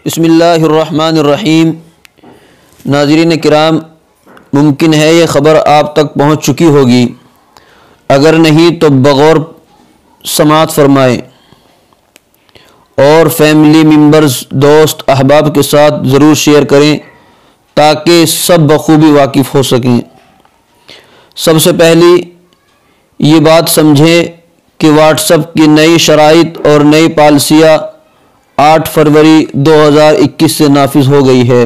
بسم اللہ الرحمن الرحیم۔ ناظرین کرام، ممکن ہے یہ خبر آپ تک پہنچ چکی ہوگی، اگر نہیں تو بغور سماعت فرمائیں اور فیملی ممبرز، دوست احباب کے ساتھ ضرور شیئر کریں تاکہ سب بخوبی واقف ہو سکیں۔ سب سے پہلی یہ بات سمجھیں کہ واٹس ایپ کی نئی شرائط اور نئی پالیسیاں 8 فروری 2021 سے نافذ ہو گئی ہے۔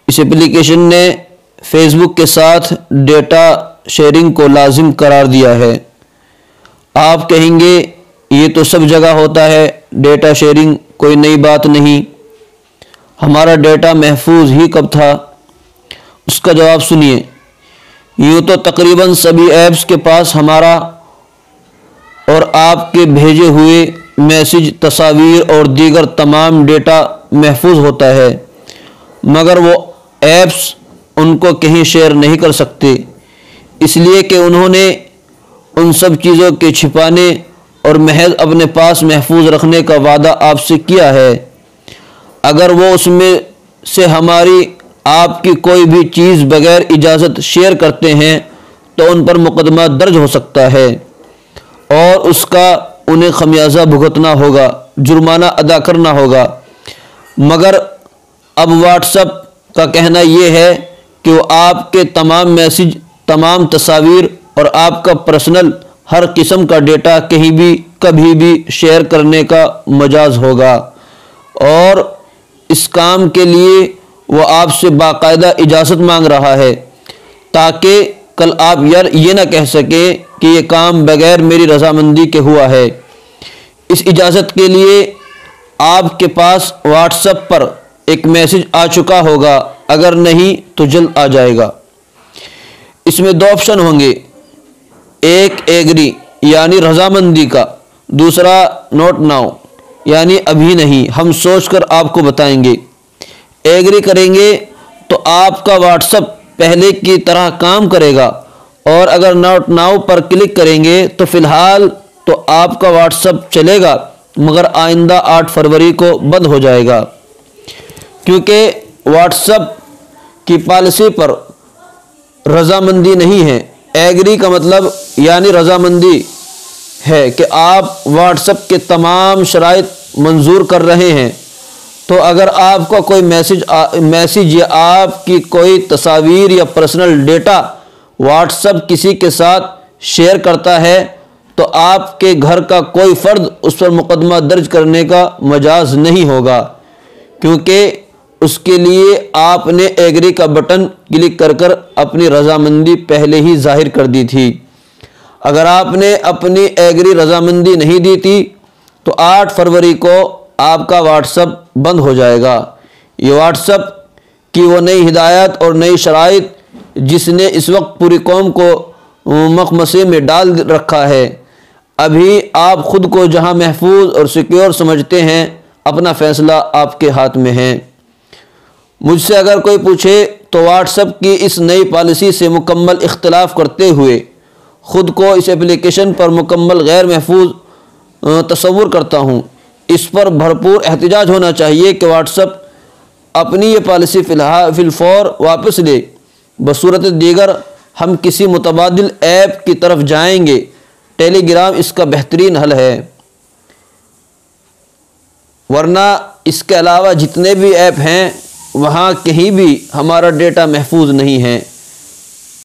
اس ایپلیکیشن نے فیس بک کے ساتھ ڈیٹا شیئرنگ کو لازم قرار دیا ہے۔ آپ کہیں گے یہ تو سب جگہ ہوتا ہے، ڈیٹا شیئرنگ کوئی نئی بات نہیں، ہمارا ڈیٹا محفوظ ہی کب تھا؟ اس کا جواب سنیے۔ یوں تو تقریباً سبھی ایپس کے پاس ہمارا اور آپ کے بھیجے ہوئے میسج، تصاویر اور دیگر تمام ڈیٹا محفوظ ہوتا ہے، مگر وہ ایپس ان کو کہیں شیئر نہیں کر سکتے، اس لیے کہ انہوں نے ان سب چیزوں کے چھپانے اور محض اپنے پاس محفوظ رکھنے کا وعدہ آپ سے کیا ہے۔ اگر وہ اس میں سے ہماری آپ کی کوئی بھی چیز بغیر اجازت شیئر کرتے ہیں تو ان پر مقدمہ درج ہو سکتا ہے اور اس کا انہیں خمیازہ بھگتنا ہوگا، جرمانہ ادا کرنا ہوگا۔ مگر اب واٹس ایپ کا کہنا یہ ہے کہ وہ آپ کے تمام میسج، تمام تصاویر اور آپ کا پرسنل ہر قسم کا ڈیٹا کہیں بھی کبھی بھی شیئر کرنے کا مجاز ہوگا، اور اس کام کے لیے وہ آپ سے باقاعدہ اجازت مانگ رہا ہے تاکہ کل آپ یہ نہ کہہ سکیں کہ یہ کام بغیر میری رضامندی کے ہوا ہے۔ اس اجازت کے لیے آپ کے پاس واٹس ایپ پر ایک میسج آ چکا ہوگا، اگر نہیں تو جلد آ جائے گا۔ اس میں 2 آپشن ہوں گے، ایک ایگری یعنی رضامندی کا، دوسرا نوٹ ناؤ یعنی ابھی نہیں، ہم سوچ کر آپ کو بتائیں گے۔ ایگری کریں گے تو آپ کا واٹس ایپ پہلے کی طرح کام کرے گا، اور اگر نوٹ ناؤ پر کلک کریں گے تو فی الحال تو آپ کا واٹس ایپ چلے گا، مگر آئندہ 8 فروری کو بند ہو جائے گا، کیونکہ واٹس ایپ کی پالیسی پر رضامندی نہیں ہے۔ ایگری کا مطلب یعنی رضامندی ہے کہ آپ واٹس ایپ کے تمام شرائط منظور کر رہے ہیں، تو اگر آپ کا کوئی میسج یا آپ کی کوئی تصاویر یا پرسنل ڈیٹا واٹس ایپ کسی کے ساتھ شیئر کرتا ہے تو آپ کے گھر کا کوئی فرد اس پر مقدمہ درج کرنے کا مجاز نہیں ہوگا، کیونکہ اس کے لیے آپ نے ایگری کا بٹن کلک کر اپنی رضامندی پہلے ہی ظاہر کر دی تھی۔ اگر آپ نے اپنی ایگری رضامندی نہیں دی تھی تو 8 فروری کو آپ کا واٹس ایپ بند ہو جائے گا۔ یہ واٹس ایپ کی وہ نئی ہدایات اور نئی شرائط جس نے اس وقت پوری قوم کو مخمصے میں ڈال رکھا ہے، ابھی آپ خود کو جہاں محفوظ اور سیکیور سمجھتے ہیں، اپنا فیصلہ آپ کے ہاتھ میں ہے۔ مجھ سے اگر کوئی پوچھے تو واٹس ایپ کی اس نئی پالیسی سے مکمل اختلاف کرتے ہوئے خود کو اس ایپلیکیشن پر مکمل غیر محفوظ تصور کرتا ہوں۔ اس پر بھرپور احتجاج ہونا چاہیے کہ واٹس ایپ اپنی یہ پالیسی فی الفور واپس لے، بصورت دیگر ہم کسی متبادل ایپ کی طرف جائیں گے۔ ٹیلی گرام اس کا بہترین حل ہے، ورنہ اس کے علاوہ جتنے بھی ایپ ہیں وہاں کہیں بھی ہمارا ڈیٹا محفوظ نہیں ہے۔